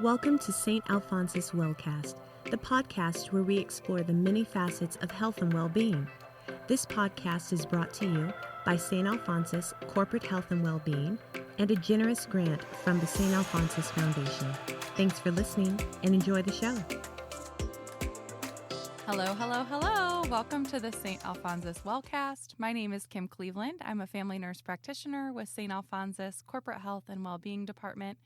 Welcome to St. Alphonsus Wellcast, the podcast where we explore the many facets of health and well-being. This podcast is brought to you by St. Alphonsus Corporate Health and Wellbeing and a generous grant from the St. Alphonsus Foundation. Thanks for listening and enjoy the show. Hello, hello, hello. Welcome to the St. Alphonsus Wellcast. My name is Kim Kleaveland. I'm a family nurse practitioner with St. Alphonsus Corporate Health and Wellbeing Department.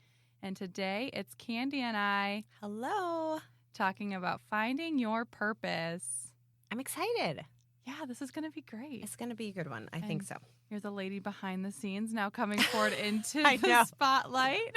And today it's Candi and I, Hello. talking about finding your purpose. I'm excited. Yeah, this is going to be great. It's going to be a good one. I think so. You're the lady behind the scenes now coming forward into I the know. spotlight.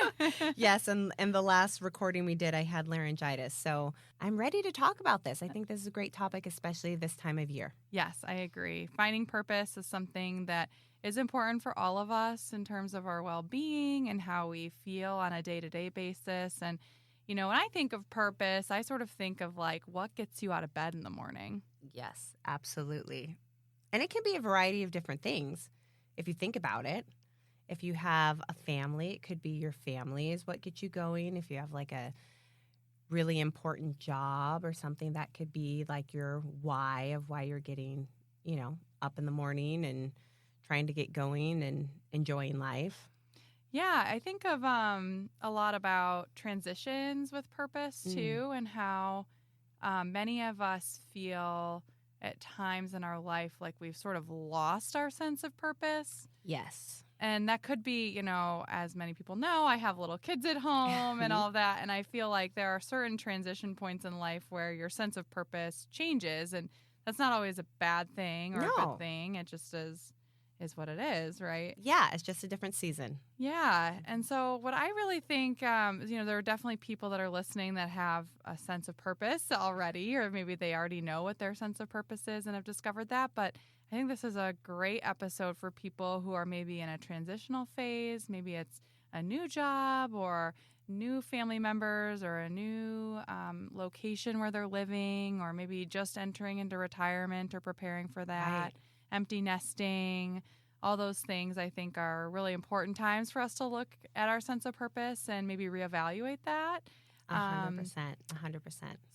Yes, and the last recording we did, I had laryngitis. So I'm ready to talk about this. I think this is a great topic, especially this time of year. Yes, I agree. Finding purpose is something that is important for all of us in terms of our well-being and how we feel on a day-to-day basis. And, you know, when I think of purpose, I sort of think of like what gets you out of bed in the morning. Yes, absolutely. And it can be a variety of different things if you think about it. If you have a family, it could be your family is what gets you going. If you have like a really important job or something, that could be like your why of why you're getting, up in the morning and trying to get going and enjoying life. Yeah, I think of a lot about transitions with purpose too, and how many of us feel at times in our life like we've sort of lost our sense of purpose. Yes. And that could be, as many people know, I have little kids at home and all of that. And I feel like there are certain transition points in life where your sense of purpose changes. And that's not always a bad thing or a good thing. It just is what it is, right? Yeah, it's just a different season. Yeah. And so what I really think, is, there are definitely people that are listening that have a sense of purpose already, or maybe they already know what their sense of purpose is and have discovered that. But I think this is a great episode for people who are maybe in a transitional phase. Maybe it's a new job or new family members or a new location where they're living, or maybe just entering into retirement or preparing for that. Right. Empty nesting, all those things I think are really important times for us to look at our sense of purpose and maybe reevaluate that. 100%.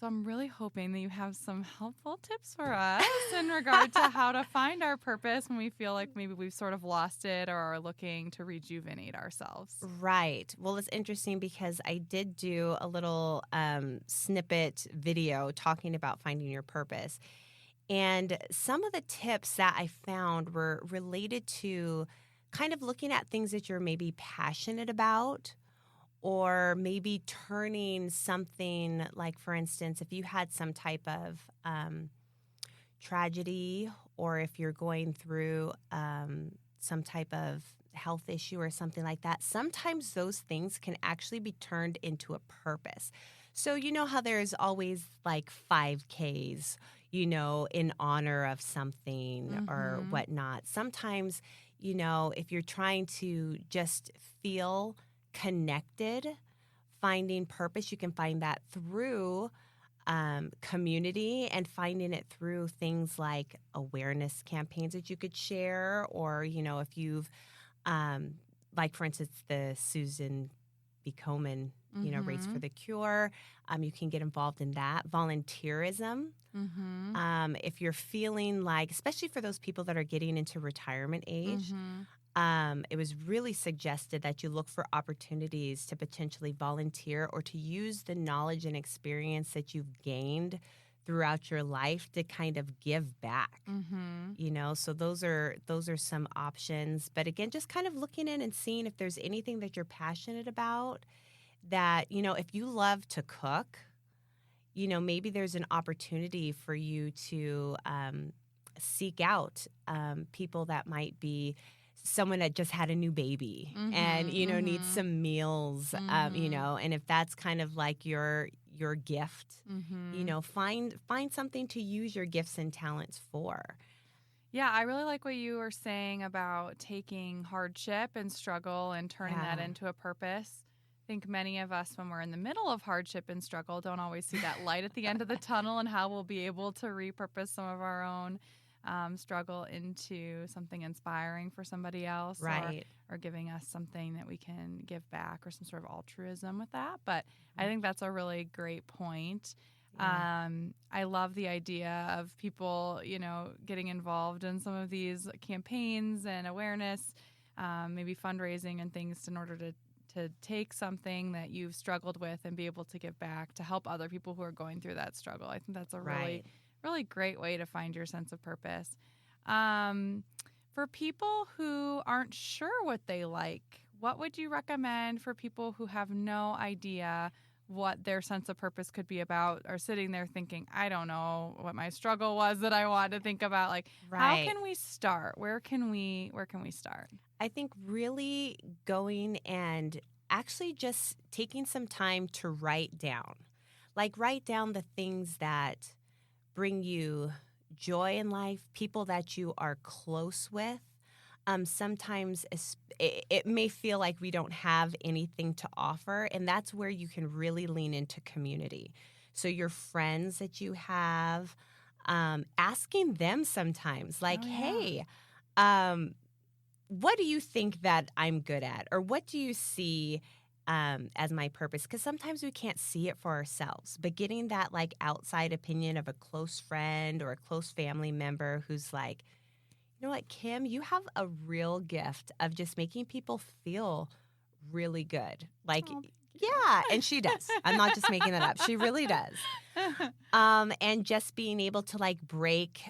So I'm really hoping that you have some helpful tips for us in regard to how to find our purpose when we feel like maybe we've sort of lost it or are looking to rejuvenate ourselves. Right. Well, it's interesting because I did do a little snippet video talking about finding your purpose. And some of the tips that I found were related to kind of looking at things that you're maybe passionate about, or maybe turning something like, for instance, if you had some type of tragedy, or if you're going through some type of health issue or something like that, sometimes those things can actually be turned into a purpose. So you know how there's always like 5Ks, in honor of something or whatnot. Sometimes, if you're trying to just feel connected, finding purpose, you can find that through community and finding it through things like awareness campaigns that you could share, or, if you've, like, for instance, the Susan B. Komen, Race for the Cure, you can get involved in that. Volunteerism. If you're feeling like, especially for those people that are getting into retirement age, it was really suggested that you look for opportunities to potentially volunteer or to use the knowledge and experience that you've gained throughout your life to kind of give back. So those are some options. But again, just kind of looking in and seeing if there's anything that you're passionate about, that, if you love to cook, maybe there's an opportunity for you to seek out people that might be someone that just had a new baby and, needs some meals, and if that's kind of like your gift, find something to use your gifts and talents for. Yeah, I really like what you were saying about taking hardship and struggle and turning that into a purpose. I think many of us, when we're in the middle of hardship and struggle, don't always see that light at the end of the tunnel and how we'll be able to repurpose some of our own struggle into something inspiring for somebody else, Right. or giving us something that we can give back, or some sort of altruism with that. But I think that's a really great point. Yeah. I love the idea of people, getting involved in some of these campaigns and awareness, maybe fundraising and things in order to take something that you've struggled with and be able to give back to help other people who are going through that struggle. I think that's a really, Right. really great way to find your sense of purpose. For people who aren't sure what they like, what would you recommend for people who have no idea what their sense of purpose could be about, or sitting there thinking, I don't know what my struggle was that I wanted to think about? Like, how Right. can we start? Where can we start? I think really going and actually just taking some time to write down. Like, write down the things that bring you joy in life, people that you are close with. Sometimes it may feel like we don't have anything to offer, and that's where you can really lean into community. So your friends that you have, asking them sometimes, like, Oh, yeah. hey, what do you think that I'm good at? Or what do you see as my purpose? Because sometimes we can't see it for ourselves, but getting that like outside opinion of a close friend or a close family member who's like, you know what, Kim, you have a real gift of just making people feel really good. Like, Oh, yeah, and she does. I'm not just making that up. She really does. And just being able to like break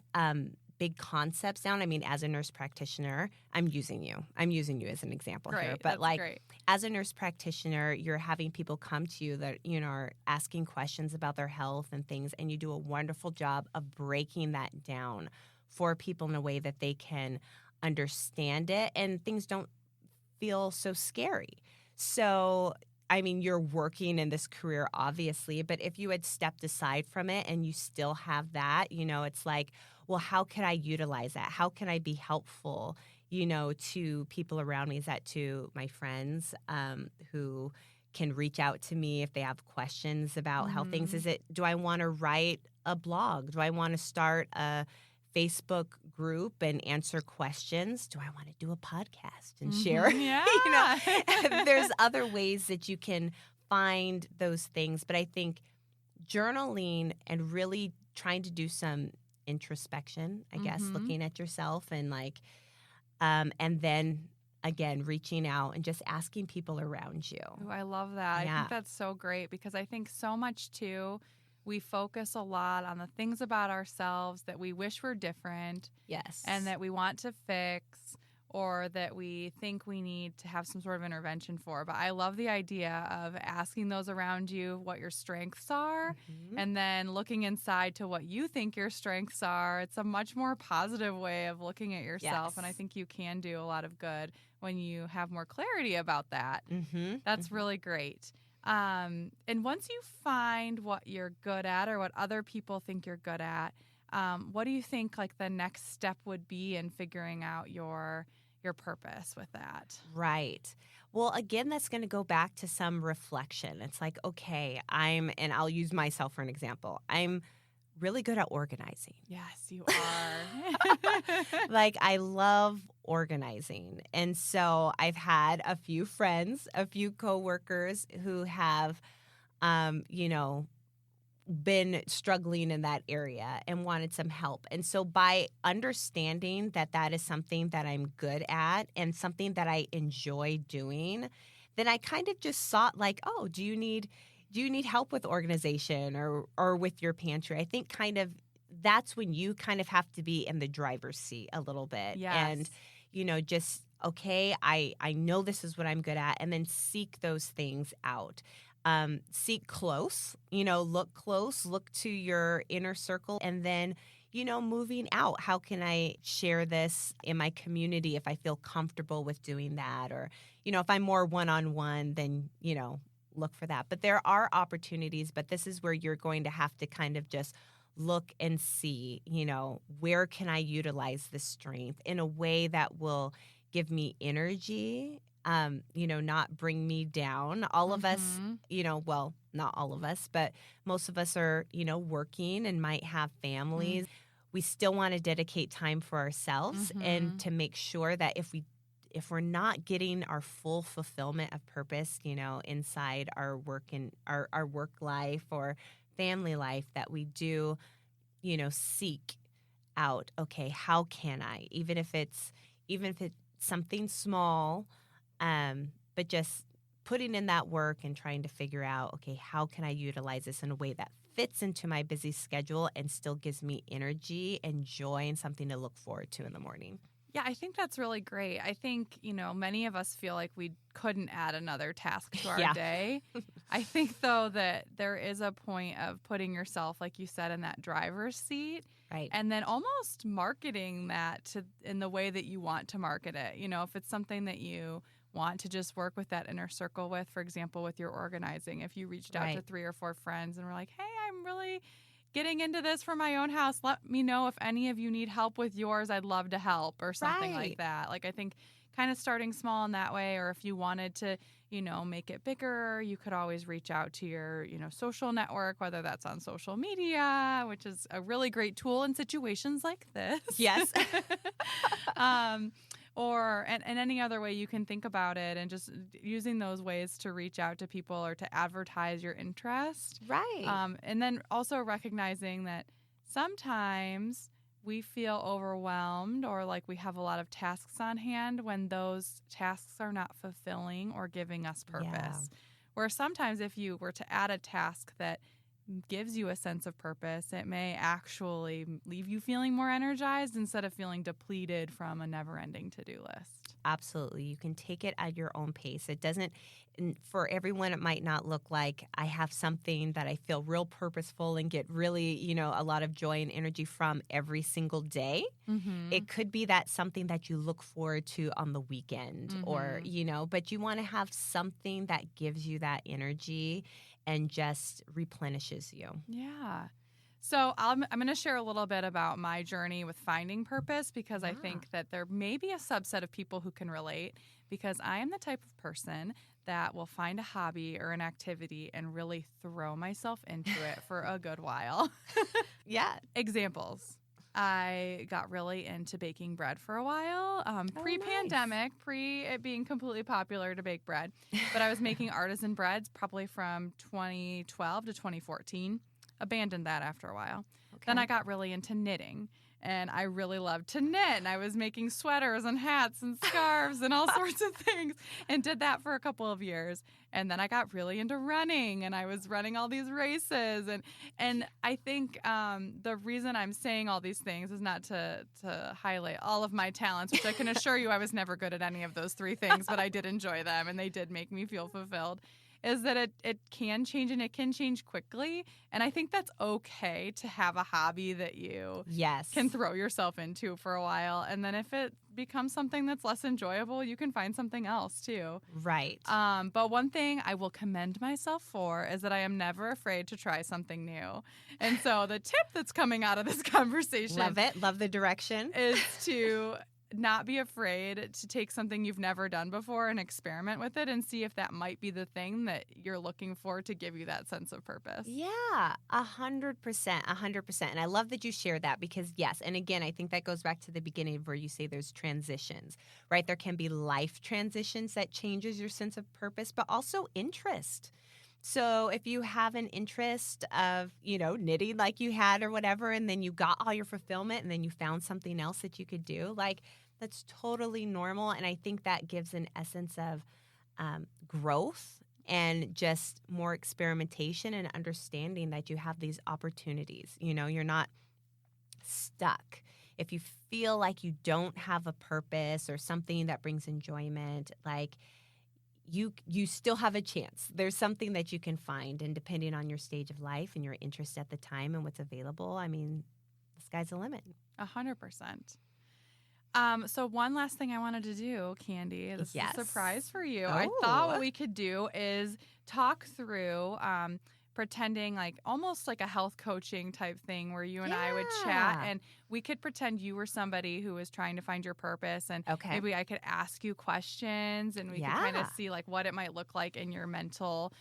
big concepts down. I mean, as a nurse practitioner, I'm using you as an example here. Great. But That's like, great. as a nurse practitioner, you're having people come to you that, are asking questions about their health and things, and you do a wonderful job of breaking that down for people in a way that they can understand it and things don't feel so scary. So, I mean, you're working in this career, obviously, but if you had stepped aside from it and you still have that, it's like, well, how can I utilize that? How can I be helpful, to people around me? Is that to my friends who can reach out to me if they have questions about how things? Do I want to write a blog? Do I want to start a Facebook group and answer questions? Do I want to do a podcast and share? Yeah. There's other ways that you can find those things. But I think journaling and really trying to do some introspection, I guess, looking at yourself and like, and then again, reaching out and just asking people around you. Ooh, I love that. Yeah. I think that's so great, because I think so much too, we focus a lot on the things about ourselves that we wish were different, Yes. and that we want to fix, or that we think we need to have some sort of intervention for. But I love the idea of asking those around you what your strengths are, and then looking inside to what you think your strengths are. It's a much more positive way of looking at yourself. Yes. And I think you can do a lot of good when you have more clarity about that. That's really great. And once you find what you're good at, or what other people think you're good at, what do you think like the next step would be in figuring out your purpose with that? Right. Well, again, that's going to go back to some reflection. It's like, okay, and I'll use myself for an example. I'm really good at organizing. Yes, you are. Like, I love organizing. And so I've had a few friends, a few coworkers who have, been struggling in that area and wanted some help. And so by understanding that that is something that I'm good at and something that I enjoy doing, then I kind of just sought like, oh, do you need help with organization or with your pantry? I think kind of that's when you kind of have to be in the driver's seat a little bit. Yes. And, just, okay, I know this is what I'm good at, and then seek those things out. Seek close, look close, look to your inner circle, and then, moving out. How can I share this in my community if I feel comfortable with doing that? Or, if I'm more one-on-one, then, look for that. But there are opportunities, but this is where you're going to have to kind of just look and see, where can I utilize this strength in a way that will give me energy, not bring me down. All of us, well, not all of us, but most of us are, working and might have families. we still want to dedicate time for ourselves and to make sure that if we're not getting our full fulfillment of purpose, inside our work and our work life or family life, that we do, seek out, okay, how can I, even if it's something small, but just putting in that work and trying to figure out, okay, how can I utilize this in a way that fits into my busy schedule and still gives me energy and joy and something to look forward to in the morning. Yeah, I think that's really great. I think, many of us feel like we couldn't add another task to our day. I think, though, that there is a point of putting yourself, like you said, in that driver's seat. Right. And then almost marketing that in the way that you want to market it. If it's something that you want to just work with that inner circle with, for example, with your organizing, if you reached out to 3 or 4 friends and were like, hey, I'm really getting into this for my own house. Let me know if any of you need help with yours. I'd love to help, or something like that. Like, I think kind of starting small in that way, or if you wanted to, make it bigger, you could always reach out to your, social network, whether that's on social media, which is a really great tool in situations like this. Yes. Or and any other way you can think about it, and just using those ways to reach out to people or to advertise your interest. Right. And then also recognizing that sometimes we feel overwhelmed or like we have a lot of tasks on hand when those tasks are not fulfilling or giving us purpose. Yeah. Where sometimes if you were to add a task that gives you a sense of purpose, it may actually leave you feeling more energized instead of feeling depleted from a never-ending to-do list. Absolutely. You can take it at your own pace. It doesn't, for everyone, it might not look like I have something that I feel real purposeful and get really, a lot of joy and energy from every single day. It could be that something that you look forward to on the weekend or, but you want to have something that gives you that energy and just replenishes you. Yeah. So I'm going to share a little bit about my journey with finding purpose, because I think that there may be a subset of people who can relate, because I am the type of person that will find a hobby or an activity and really throw myself into it for a good while. Yeah. Examples. I got really into baking bread for a while, pre-pandemic, pre it being completely popular to bake bread. But I was making artisan breads probably from 2012 to 2014. Abandoned that after a while. Okay. Then I got really into knitting, and I really loved to knit. And I was making sweaters and hats and scarves and all sorts of things, and did that for a couple of years. And then I got really into running, and I was running all these races. And I think the reason I'm saying all these things is not to highlight all of my talents, which I can assure you I was never good at any of those 3 things, but I did enjoy them, and they did make me feel fulfilled. Is that it can change, and it can change quickly. And I think that's okay to have a hobby that you can throw yourself into for a while. And then if it becomes something that's less enjoyable, you can find something else too. Right. But one thing I will commend myself for is that I am never afraid to try something new. And so the tip that's coming out of this conversation. Love it. Love the direction. Is to not be afraid to take something you've never done before and experiment with it and see if that might be the thing that you're looking for to give you that sense of purpose. Yeah, 100%, 100%. And I love that you shared that, because yes, and again, I think that goes back to the beginning where you say there's transitions, right? There can be life transitions that changes your sense of purpose, but also interest. So if you have an interest of, knitting like you had or whatever, and then you got all your fulfillment and then you found something else that you could do, like, that's totally normal. And I think that gives an essence of growth and just more experimentation and understanding that you have these opportunities. You're not stuck. If you feel like you don't have a purpose or something that brings enjoyment, like, you still have a chance. There's something that you can find, and depending on your stage of life and your interest at the time and what's available, I mean, the sky's the limit. 100%. So one last thing I wanted to do, Candi, this is a surprise for you. Oh. I thought what we could do is talk through pretending like almost like a health coaching type thing where you and I would chat, and we could pretend you were somebody who was trying to find your purpose, and maybe I could ask you questions, and we could kind of see like what it might look like in your mental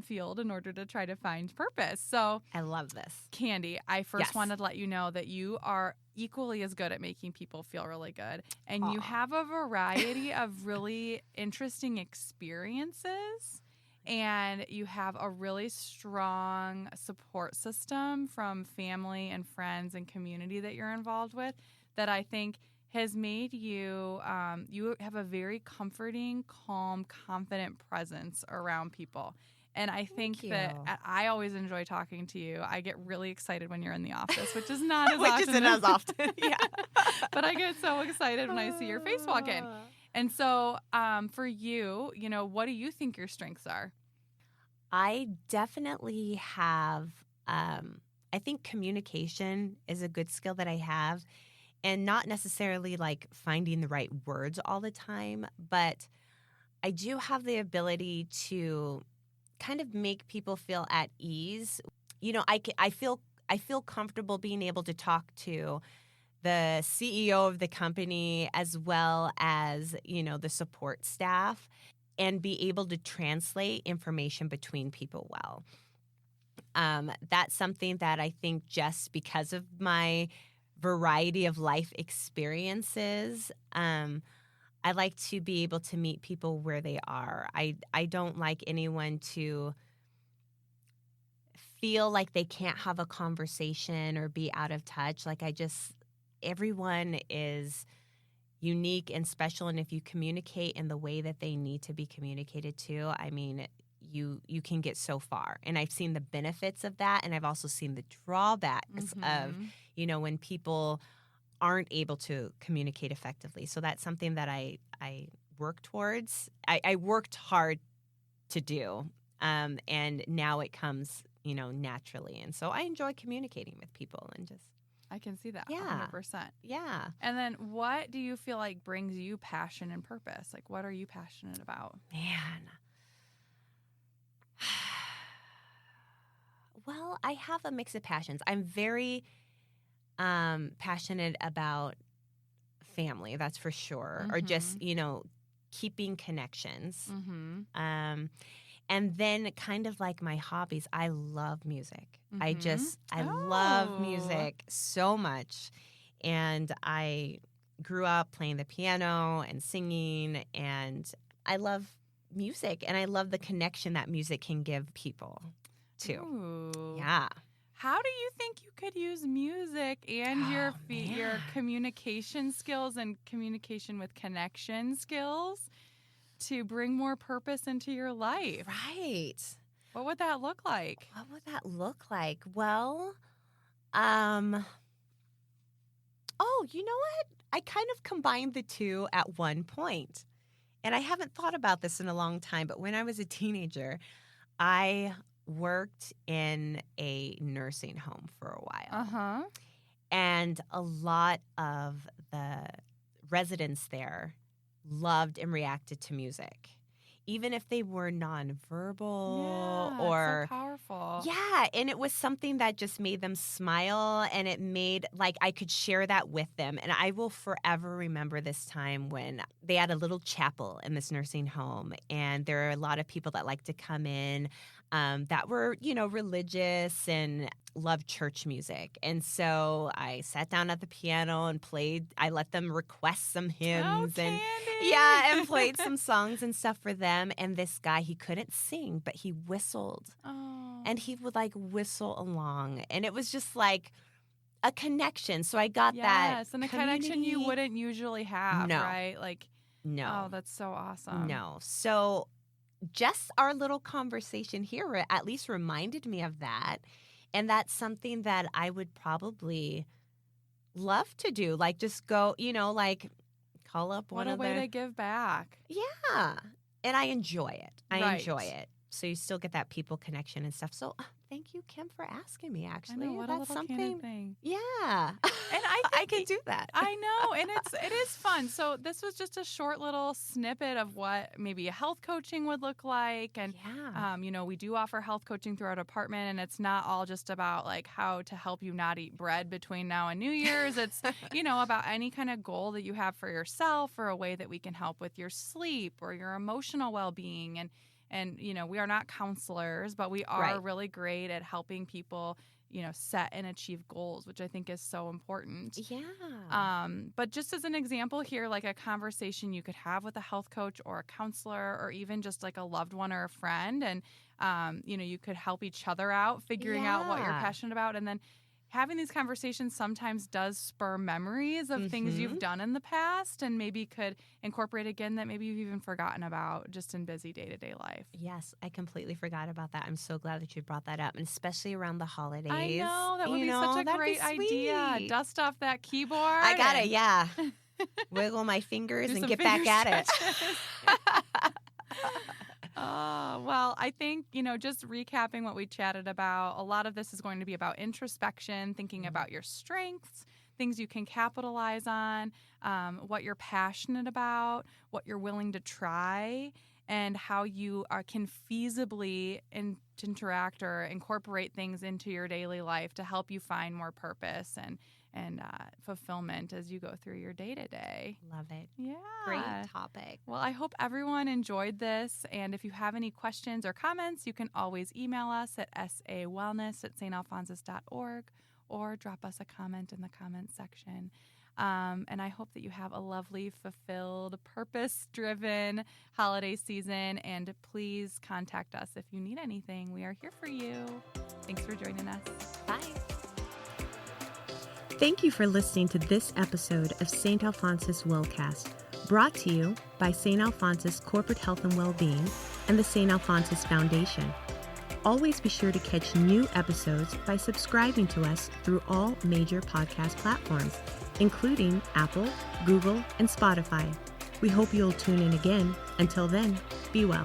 field in order to try to find purpose. So I love this. Candi, I first wanted to let you know that you are equally as good at making people feel really good. And you have a variety of really interesting experiences. And you have a really strong support system from family and friends and community that you're involved with that I think has made you, you have a very comforting, calm, confident presence around people. And I think that I always enjoy talking to you. I get really excited when you're in the office, which is not as often. Which isn't as often, But I get so excited when I see your face walk in. And so for you, you know, what do you think your strengths are? I definitely have, I think communication is a good skill that I have, and not necessarily like finding the right words all the time, but I do have the ability to kind of make people feel at ease. You know, I feel comfortable being able to talk to the CEO of the company as well as, you know, the support staff and be able to translate information between people well. That's something that I think just because of my variety of life experiences, I like to be able to meet people where they are. I don't like anyone to feel like they can't have a conversation or be out of touch. Like everyone is unique and special, and if you communicate in the way that they need to be communicated to, I mean, you can get so far. And I've seen the benefits of that, and I've also seen the drawbacks of, you know, when people aren't able to communicate effectively. So that's something that I work towards. I worked hard to do, and now it comes, you know, naturally. And so I enjoy communicating with people and just. I can see that 100%. Yeah. And then what do you feel like brings you passion and purpose? Like, what are you passionate about? Man. Well, I have a mix of passions. I'm very passionate about family, that's for sure, or just, you know, keeping connections. And then kind of like my hobbies, I love music. I love music so much. And I grew up playing the piano and singing, and I love music, and I love the connection that music can give people too. Ooh. Yeah. How do you think you could use music and your communication skills and communication with connection skills to bring more purpose into your life? Right. What would that look like? Well, you know what? I kind of combined the two at one point. And I haven't thought about this in a long time, but when I was a teenager, I worked in a nursing home for a while. And a lot of the residents there loved and reacted to music, even if they were nonverbal or so powerful. Yeah, and it was something that just made them smile, and it made like I could share that with them. And I will forever remember this time when they had a little chapel in this nursing home, and there are a lot of people that like to come in that were, you know, religious and loved church music. And so I sat down at the piano and played. I let them request some hymns and played some songs and stuff for them. And this guy, he couldn't sing, but he whistled. And he would like whistle along. And it was just like a connection. So I got that. Yes, and a connection you wouldn't usually have, right? Like, no. Oh, that's so awesome. No. So just our little conversation here at least reminded me of that. And that's something that I would probably love to do. Like just go, you know, like call up one of What a way to give back. Yeah. And I enjoy it. I enjoy it. So you still get that people connection and stuff. So thank you, Kim, for asking me, I actually. know, what That's a little something. candid thing. Yeah. And I I think can do that. I know, and it is fun. So this was just a short little snippet of what maybe a health coaching would look like, and Yeah. we do offer health coaching through our department, and it's not all just about like how to help you not eat bread between now and New Year's. It's about any kind of goal that you have for yourself, or a way that we can help with your sleep or your emotional well-being, and we are not counselors, but we are Right. really great at helping people set and achieve goals, which I think is so important. Yeah. But just as an example here, like a conversation you could have with a health coach or a counselor, or even just like a loved one or a friend. And, you could help each other out, figuring out what you're Yeah. passionate about. And then having these conversations sometimes does spur memories of things you've done in the past, and maybe could incorporate again that maybe you've even forgotten about just in busy day-to-day life. Yes, I completely forgot about that. I'm so glad that you brought that up, and especially around the holidays. I know, that would be such a that'd be great idea. sweet. Dust off that keyboard. I got it, and yeah. Wiggle my fingers do and some get finger back at it. stretches. Well, I think, just recapping what we chatted about, a lot of this is going to be about introspection, thinking about your strengths, things you can capitalize on, what you're passionate about, what you're willing to try, and how you can feasibly interact or incorporate things into your daily life to help you find more purpose and fulfillment as you go through your day-to-day. Love it. Yeah. Great topic. Well, I hope everyone enjoyed this. And if you have any questions or comments, you can always email us at sawellness@stalphonsus.org, or drop us a comment in the comments section. And I hope that you have a lovely, fulfilled, purpose-driven holiday season. And please contact us if you need anything. We are here for you. Thanks for joining us. Bye. Thank you for listening to this episode of St. Alphonsus Wellcast, brought to you by St. Alphonsus Corporate Health and Wellbeing and the St. Alphonsus Foundation. Always be sure to catch new episodes by subscribing to us through all major podcast platforms, including Apple, Google, and Spotify. We hope you'll tune in again. Until then, be well.